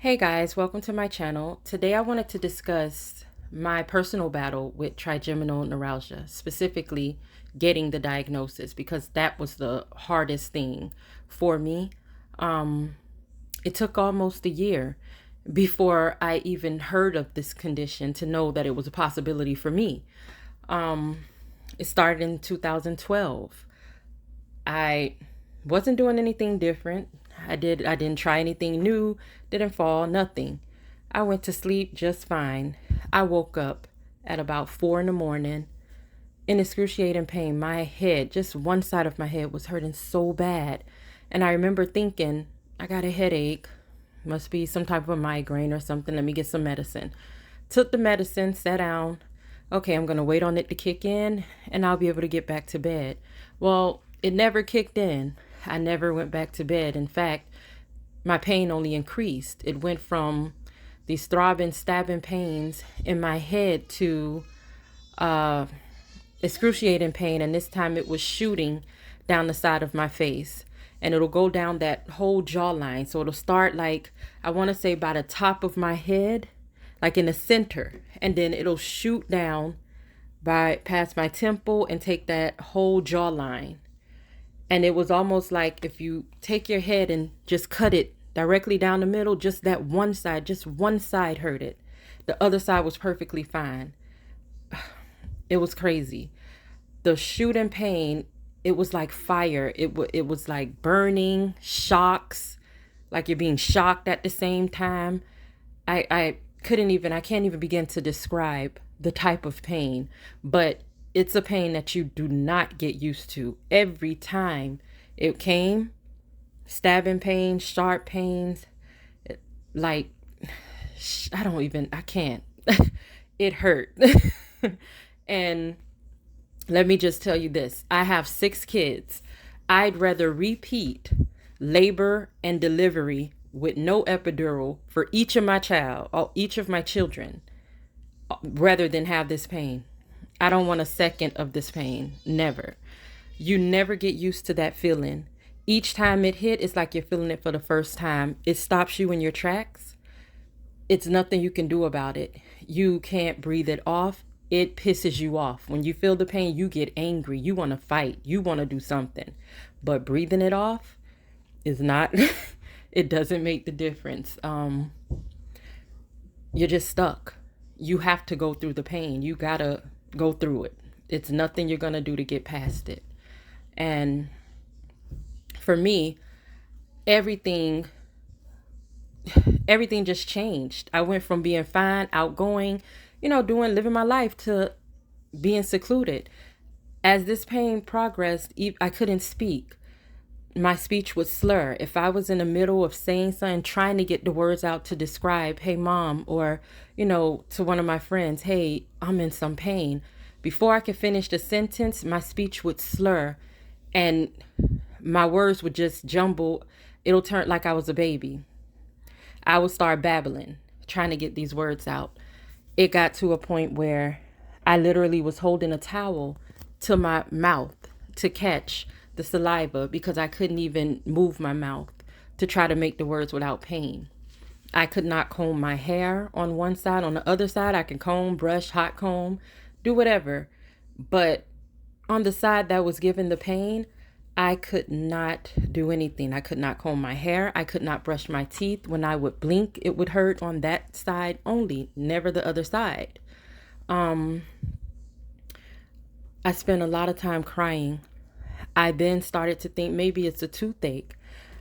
Hey guys, welcome to my channel. Today I wanted to discuss my personal battle with trigeminal neuralgia, specifically getting the diagnosis, because that was the hardest thing for me. It took almost a year before I even heard of this condition to know that it was a possibility for me. It started in 2012. I wasn't doing anything different. I didn't try anything new, didn't fall, nothing. I went to sleep just fine. I woke up at about 4 in the morning in excruciating pain. My head, just one side of my head was hurting so bad. And I remember thinking, I got a headache. Must be some type of a migraine or something. Let me get some medicine. Took the medicine, sat down. Okay, I'm going to wait on it to kick in and I'll be able to get back to bed. Well, it never kicked in. I never went back to bed. In fact, my pain only increased. It went from these throbbing, stabbing pains in my head to excruciating pain. And this time it was shooting down the side of my face. And it'll go down that whole jawline. So it'll start like, I want to say by the top of my head, like in the center. And then it'll shoot down past my temple and take that whole jawline. And it was almost like if you take your head and just cut it directly down the middle, just one side hurt it. The other side was perfectly fine. It was crazy. The shooting pain, it was like fire. It was like burning, shocks, like you're being shocked at the same time. I can't even begin to describe the type of pain, but it's a pain that you do not get used to. Every time it came, stabbing pain, sharp pains, like, I can't. It hurt. And let me just tell you this. I have 6 kids. I'd rather repeat labor and delivery with no epidural for each of my children, rather than have this pain. I don't want a second of this pain. Never. You never get used to that feeling. Each time it hit, it's like you're feeling it for the first time. It stops you in your tracks. It's nothing you can do about it. You can't breathe it off. It pisses you off. When you feel the pain, you get angry. You want to fight. You want to do something. But breathing it off is not, it doesn't make the difference. You're just stuck. You have to go through the pain. You gotta go through it. It's nothing you're gonna do to get past it. And for me, everything just changed. I went from being fine, outgoing, living my life, to being secluded. As this pain progressed, I couldn't speak. My speech would slur. If I was in the middle of saying something, trying to get the words out to describe, hey mom, or, to one of my friends, hey, I'm in some pain. Before I could finish the sentence, my speech would slur and my words would just jumble. It'll turn like I was a baby. I would start babbling, trying to get these words out. It got to a point where I literally was holding a towel to my mouth to catch the saliva because I couldn't even move my mouth to try to make the words without pain. I could not comb my hair on one side. On the other side, I can comb, brush, hot comb, do whatever. But on the side that was given the pain, I could not do anything. I could not comb my hair. I could not brush my teeth. When I would blink, it would hurt on that side only, never the other side. I spent a lot of time crying. I then started to think maybe it's a toothache.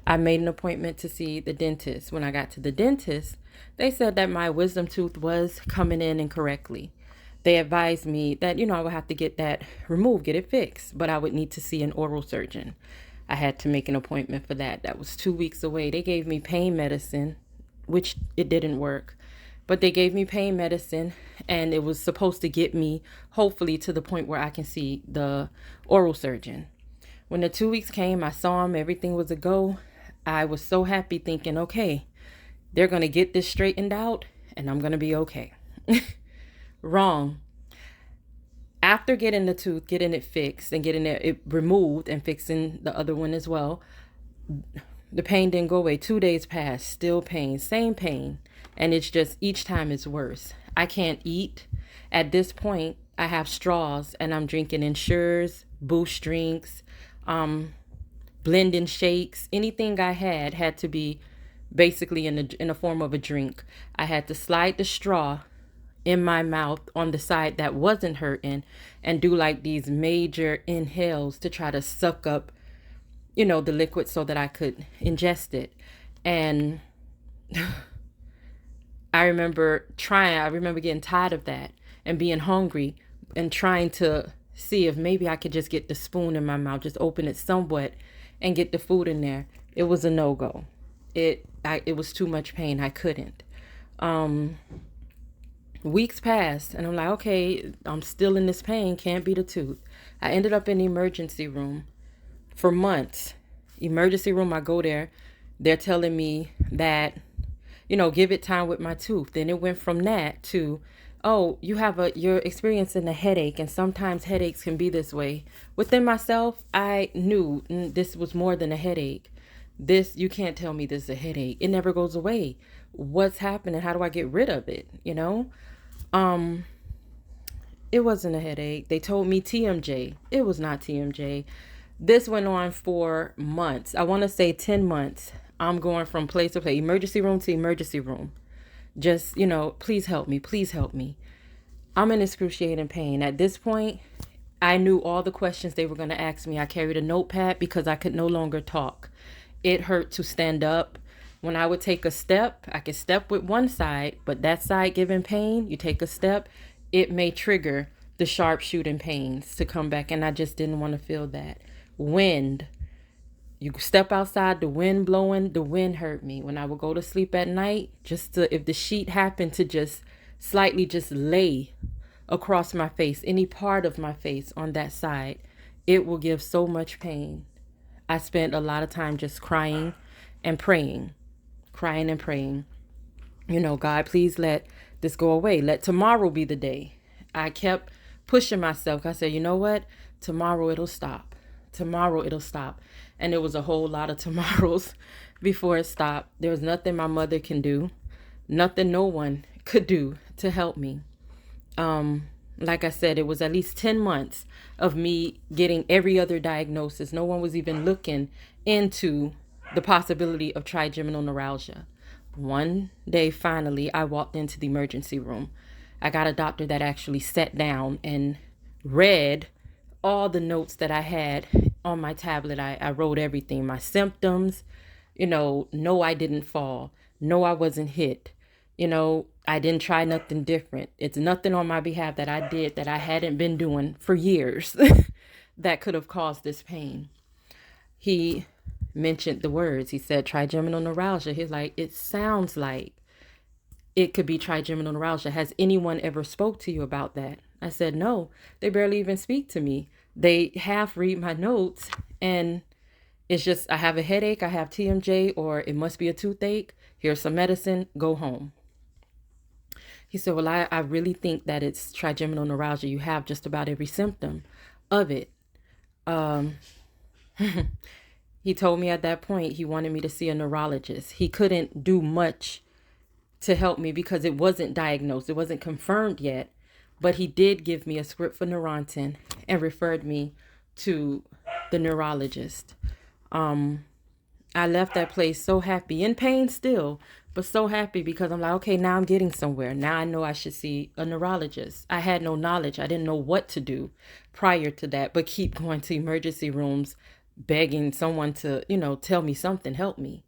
I made an appointment to see the dentist. When I got to the dentist, they said that my wisdom tooth was coming in incorrectly. They advised me that, I would have to get that removed, get it fixed, but I would need to see an oral surgeon. I had to make an appointment for that. That was 2 weeks away. They gave me pain medicine, which it didn't work, but they gave me pain medicine and it was supposed to get me hopefully to the point where I can see the oral surgeon. When the 2 weeks came, I saw him, everything was a go. I was so happy thinking, okay, they're going to get this straightened out and I'm going to be okay. Wrong. After getting the tooth, getting it fixed and getting it removed and fixing the other one as well, The pain didn't go away. 2 days passed, still pain, same pain. And it's just each time it's worse. I can't eat. At this point, I have straws and I'm drinking Ensures, Boost drinks, blending shakes. Anything I had to be basically in the form of a drink. I had to slide the straw in my mouth on the side that wasn't hurting and do like these major inhales to try to suck up, the liquid so that I could ingest it. And I remember getting tired of that and being hungry and trying to see if maybe I could just get the spoon in my mouth, just open it somewhat and get the food in there. It was a no-go. It was too much pain. I couldn't. Weeks passed and I'm like, okay, I'm still in this pain. Can't be the tooth. I ended up in the emergency room for months. Emergency room, I go there. They're telling me that, give it time with my tooth. Then it went from that to, oh, you're experiencing a headache, and sometimes headaches can be this way. Within myself, I knew this was more than a headache. You can't tell me this is a headache. It never goes away. What's happening? How do I get rid of it? It wasn't a headache. They told me TMJ. It was not TMJ. This went on for months. I want to say 10 months. I'm going from place to place, emergency room to emergency room. Just, please help me. Please help me. I'm in excruciating pain. At this point, I knew all the questions they were going to ask me. I carried a notepad because I could no longer talk. It hurt to stand up. When I would take a step, I could step with one side, but that side giving pain, you take a step, it may trigger the sharp shooting pains to come back. And I just didn't want to feel that. Wind. You step outside, the wind blowing, the wind hurt me. When I would go to sleep at night, if the sheet happened to just slightly just lay across my face, any part of my face on that side, it will give so much pain. I spent a lot of time just crying and praying. God, please let this go away. Let tomorrow be the day. I kept pushing myself. I said, you know what? Tomorrow it'll stop. And it was a whole lot of tomorrows before it stopped. There was nothing my mother can do, nothing no one could do to help me. Like I said, it was at least 10 months of me getting every other diagnosis. No one was even looking into the possibility of trigeminal neuralgia. One day, finally, I walked into the emergency room. I got a doctor that actually sat down and read all the notes that I had on my tablet. I wrote everything, my symptoms, no, I didn't fall. No, I wasn't hit. I didn't try nothing different. It's nothing on my behalf that I did that I hadn't been doing for years that could have caused this pain. He mentioned the words. He said trigeminal neuralgia. He's like, it sounds like it could be trigeminal neuralgia. Has anyone ever spoke to you about that? I said, no, they barely even speak to me. They half read my notes and it's just, I have a headache, I have TMJ, or it must be a toothache. Here's some medicine, go home. He said, well, I really think that it's trigeminal neuralgia. You have just about every symptom of it. He told me at that point he wanted me to see a neurologist. He couldn't do much to help me because it wasn't diagnosed. It wasn't confirmed yet. But he did give me a script for Neurontin and referred me to the neurologist. I left that place so happy, in pain still, but so happy because I'm like, okay, now I'm getting somewhere. Now I know I should see a neurologist. I had no knowledge. I didn't know what to do prior to that, but keep going to emergency rooms, begging someone to, tell me something, help me.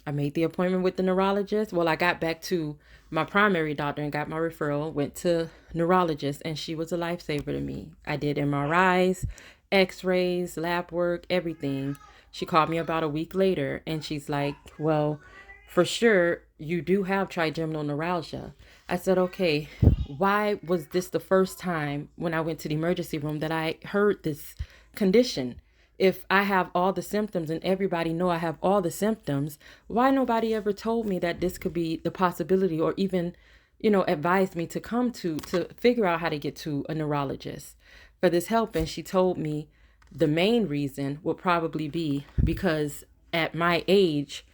I made the appointment with the neurologist. Well, I got back to my primary doctor and got my referral, went to neurologist, and she was a lifesaver to me. I did MRIs, x-rays, lab work, everything. She called me about a week later and she's like, well, for sure, you do have trigeminal neuralgia. I said, okay, why was this the first time when I went to the emergency room that I heard this condition? If I have all the symptoms and everybody know I have all the symptoms, why nobody ever told me that this could be the possibility or even, advised me to come to figure out how to get to a neurologist for this help? And she told me the main reason would probably be because at my age,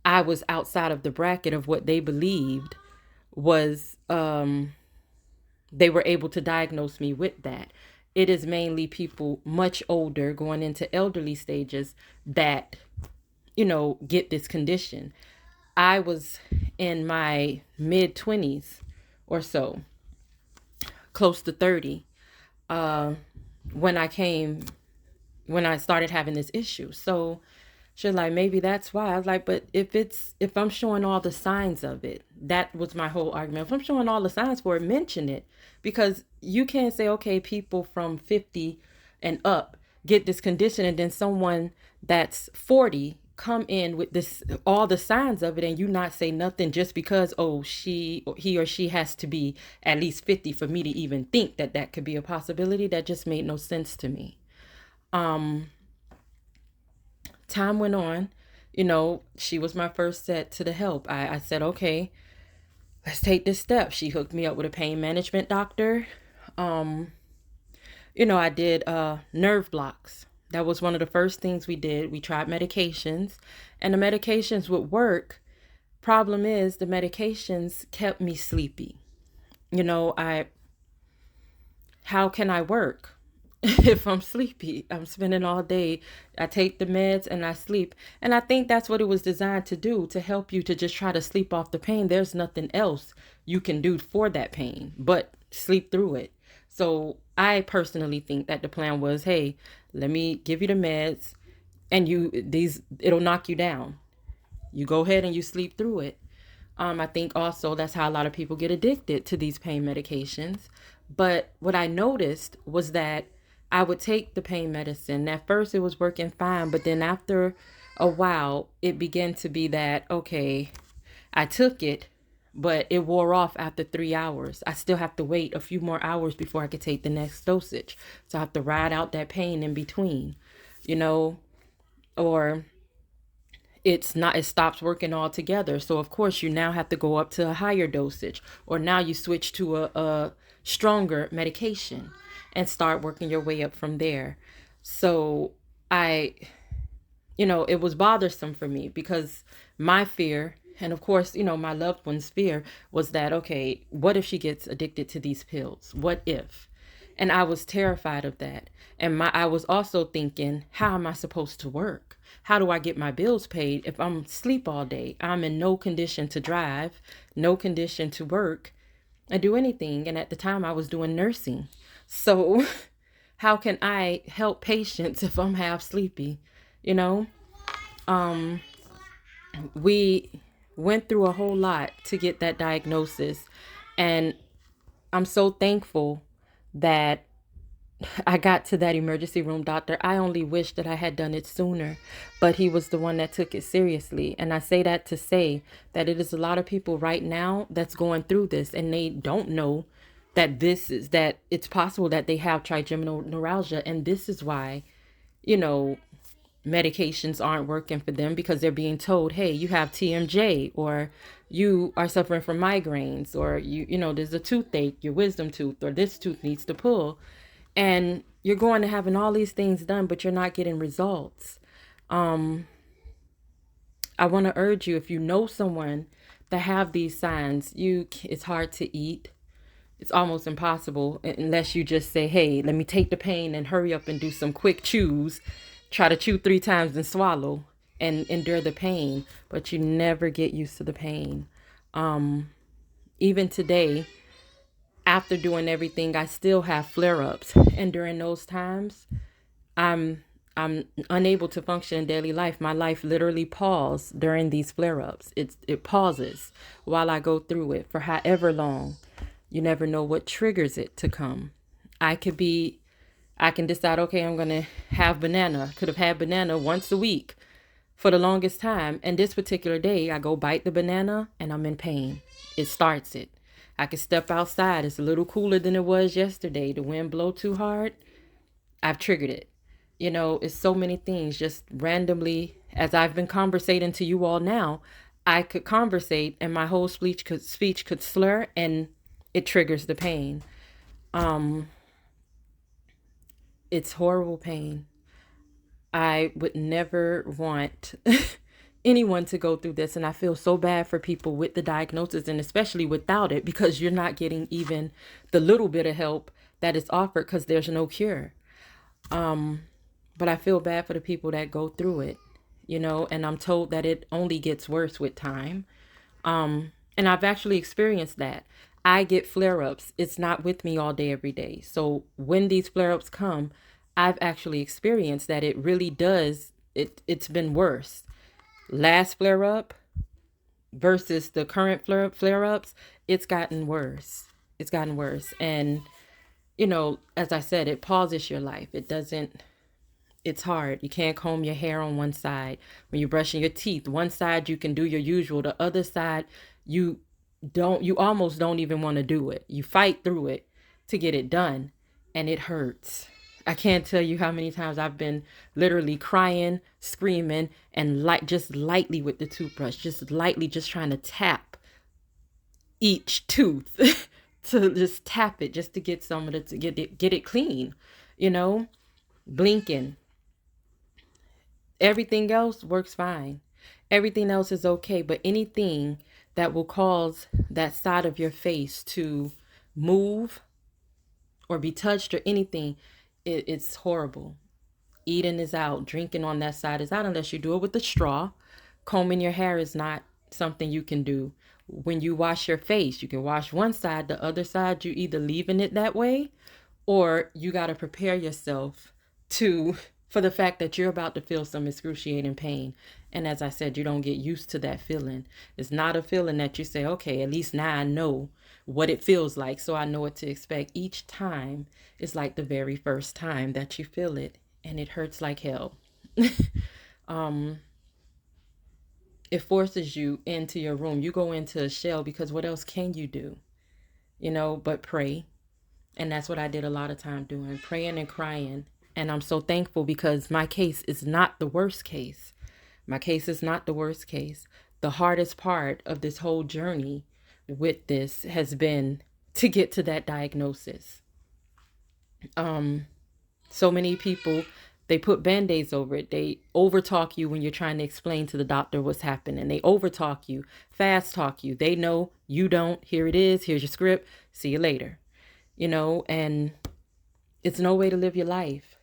I was outside of the bracket of what they believed was they were able to diagnose me with that. It is mainly people much older going into elderly stages that, get this condition. I was in my mid 20s or so, close to 30, uh, when when I started having this issue. So she's like, maybe that's why. I was like, but if I'm showing all the signs of it, that was my whole argument. If I'm showing all the signs for it, mention it. Because you can't say, okay, people from 50 and up get this condition, and then someone that's 40 come in with this, all the signs of it, and you not say nothing just because, oh, he or she has to be at least 50 for me to even think that that could be a possibility. That just made no sense to me. Time went on. She was my first set to the help. I said, okay, let's take this step. She hooked me up with a pain management doctor. I did nerve blocks. That was one of the first things we did. We tried medications, and the medications would work. Problem is, the medications kept me sleepy. How can I work if I'm sleepy? I'm spending all day. I take the meds and I sleep. And I think that's what it was designed to do, to help you to just try to sleep off the pain. There's nothing else you can do for that pain but sleep through it. So I personally think that the plan was, hey, let me give you the meds, and it'll knock you down. You go ahead and you sleep through it. I think also that's how a lot of people get addicted to these pain medications. But what I noticed was that I would take the pain medicine. At first it was working fine, but then after a while, it began to be that, okay, I took it, but it wore off after 3 hours. I still have to wait a few more hours before I could take the next dosage. So I have to ride out that pain in between, or it stops working altogether. So of course you now have to go up to a higher dosage, or now you switch to a stronger medication and start working your way up from there. So it was bothersome for me, because my fear, and of course, my loved one's fear, was that, okay, what if she gets addicted to these pills? What if? And I was terrified of that. And I was also thinking, how am I supposed to work? How do I get my bills paid if I'm asleep all day? I'm in no condition to drive, no condition to work and do anything. And at the time I was doing nursing. So how can I help patients if I'm half sleepy? We went through a whole lot to get that diagnosis. And I'm so thankful that I got to that emergency room doctor. I only wish that I had done it sooner, but he was the one that took it seriously. And I say that to say that it is a lot of people right now that's going through this, and they don't know that that it's possible that they have trigeminal neuralgia. And this is why, medications aren't working for them, because they're being told, hey, you have TMJ, or you are suffering from migraines, or there's a toothache, your wisdom tooth, or this tooth needs to pull. And you're going to having all these things done, but you're not getting results. I want to urge you, if you know someone that have these signs, it's hard to eat. It's almost impossible unless you just say, hey, let me take the pain and hurry up and do some quick chews. Try to chew 3 times and swallow and endure the pain, but you never get used to the pain. Even today, after doing everything, I still have flare-ups, and during those times, I'm unable to function in daily life. My life literally pauses during these flare-ups. It pauses while I go through it for however long. You never know what triggers it to come. I can decide, okay, I'm going to have banana. Could have had banana once a week for the longest time. And this particular day, I go bite the banana and I'm in pain. It starts it. I can step outside. It's a little cooler than it was yesterday. The wind blow too hard. I've triggered it. It's so many things just randomly. As I've been conversating to you all now, I could conversate and my whole speech could slur, and it triggers the pain. It's horrible pain. I would never want anyone to go through this. And I feel so bad for people with the diagnosis and especially without it, because you're not getting even the little bit of help that is offered because there's no cure. But I feel bad for the people that go through it, and I'm told that it only gets worse with time. And I've actually experienced that. I get flare ups. It's not with me all day, every day. So when these flare ups come, I've actually experienced that it really does. It's been worse. Last flare up versus the current flare ups, it's gotten worse. It's gotten worse. And, as I said, it pauses your life. It's hard. You can't comb your hair on one side. When you're brushing your teeth, one side you can do your usual. The other side, you almost don't even want to do it. You fight through it to get it done, and it hurts. I can't tell you how many times I've been literally crying, screaming, and just lightly with the toothbrush, just lightly, just trying to tap each tooth to just tap it, just to get some of it, to get it clean, blinking. Everything else works fine. Everything else is okay, but anything that will cause that side of your face to move or be touched or anything, it's horrible. Eating is out. Drinking on that side is out unless you do it with a straw. Combing your hair is not something you can do. When you wash your face, you can wash one side. The other side, you either leaving it that way or you got to prepare yourself for the fact that you're about to feel some excruciating pain. And as I said, you don't get used to that feeling. It's not a feeling that you say, okay, at least now I know what it feels like, so I know what to expect. Each time is like the very first time that you feel it, and it hurts like hell. It forces you into your room. You go into a shell because what else can you do? But pray. And that's what I did a lot of time doing, praying and crying. And I'm so thankful because my case is not the worst case. My case is not the worst case. The hardest part of this whole journey with this has been to get to that diagnosis. So many people, they put band-aids over it. They overtalk you when you're trying to explain to the doctor what's happening. They overtalk you, fast talk you. They know, you don't. Here it is. Here's your script. See you later. And it's no way to live your life.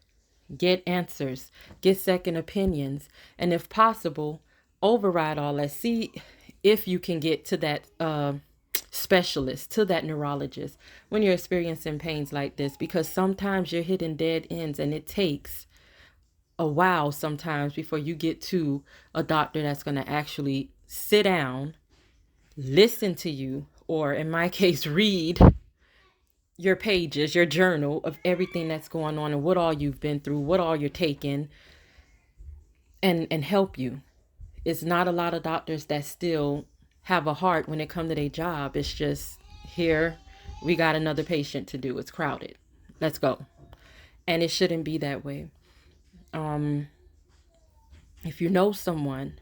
Get answers, get second opinions, and if possible, override all that. See if you can get to that specialist, to that neurologist when you're experiencing pains like this, because sometimes you're hitting dead ends and it takes a while sometimes before you get to a doctor that's going to actually sit down, listen to you, or in my case, read your pages, your journal of everything that's going on and what all you've been through, what all you're taking, and help you. It's not a lot of doctors that still have a heart when it comes to their job. It's just, here, we got another patient to do. It's crowded. Let's go. And it shouldn't be that way. If you know someone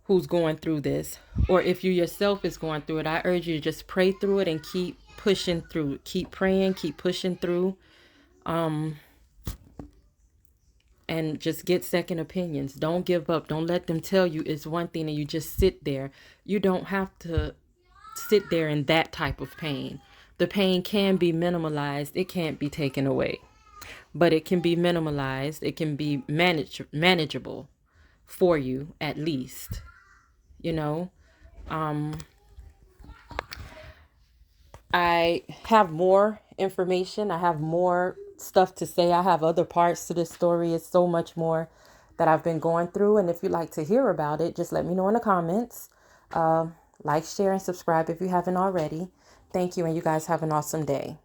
who's going through this, or if you yourself is going through it, I urge you to just pray through it and keep pushing through. Keep praying, keep pushing through. And just get second opinions. Don't give up. Don't let them tell you it's one thing and you just sit there. You don't have to sit there in that type of pain. The pain can be minimalized. It can't be taken away. But it can be minimalized. It can be manageable for you, at least. I have more information. I have more stuff to say. I have other parts to this story. It's so much more that I've been going through. And if you'd like to hear about it, just let me know in the comments. Like, share, and subscribe if you haven't already. Thank you, and you guys have an awesome day.